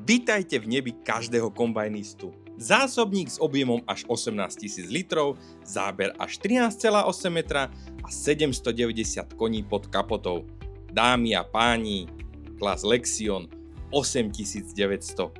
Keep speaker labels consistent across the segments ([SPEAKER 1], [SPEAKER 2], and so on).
[SPEAKER 1] Vítajte v nebi každého kombajnistu. Zásobník s objemom až 18 000 litrov, záber až 13,8 metra a 790 koní pod kapotou. Dámy a páni, klas Lexion 8900.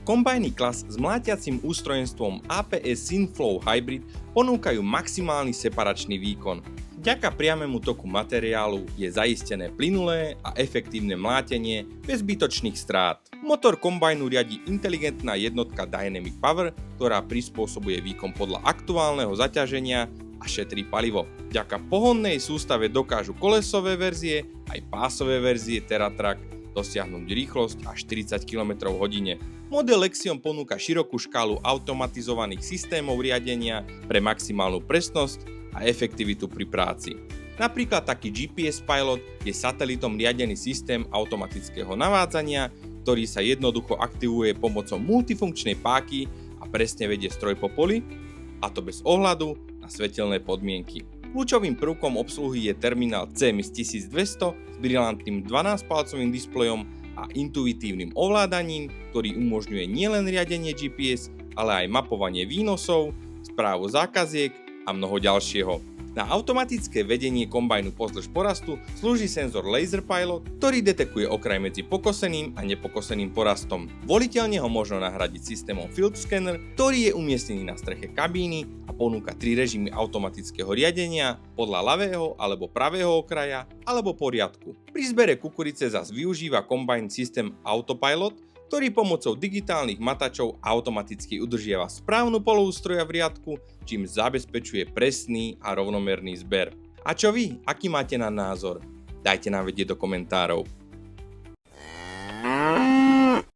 [SPEAKER 1] Kombajny klas s mlátiacim ústrojenstvom APS Synflow Hybrid ponúkajú maximálny separačný výkon. Vďaka priamému toku materiálu je zaistené plynulé a efektívne mlátenie bez zbytočných strát. Motor kombajnu riadi inteligentná jednotka Dynamic Power, ktorá prispôsobuje výkon podľa aktuálneho zaťaženia a šetrí palivo. Vďaka pohonnej sústave dokážu kolesové verzie aj pásové verzie TerraTrack dosiahnuť rýchlosť až 40 km/h. Model Lexion ponúka širokú škálu automatizovaných systémov riadenia pre maximálnu presnosť a efektivitu pri práci. Napríklad taký GPS Pilot je satelitom riadený systém automatického navádzania, ktorý sa jednoducho aktivuje pomocou multifunkčnej páky a presne vedie stroj po poli, a to bez ohľadu na svetelné podmienky. Kľúčovým prvkom obsluhy je terminál CMIS 1200 s brilantným 12-palcovým displejom a intuitívnym ovládaním, ktorý umožňuje nielen riadenie GPS, ale aj mapovanie výnosov, správu zákaziek a mnoho ďalšieho. Na automatické vedenie kombajnu pozdĺž porastu slúži senzor Laser Pilot, ktorý detekuje okraj medzi pokoseným a nepokoseným porastom. Voliteľne ho možno nahradiť systémom Field Scanner, ktorý je umiestnený na streche kabíny a ponúka 3 režimy automatického riadenia podľa ľavého alebo pravého okraja alebo poriadku. Pri zbere kukurice zas využíva kombajn systém Autopilot, ktorý pomocou digitálnych matačov automaticky udržiava správnu poloústroja v riadku, čím zabezpečuje presný a rovnomerný zber. A čo vy? Aký máte na názor? Dajte nám vedieť do komentárov.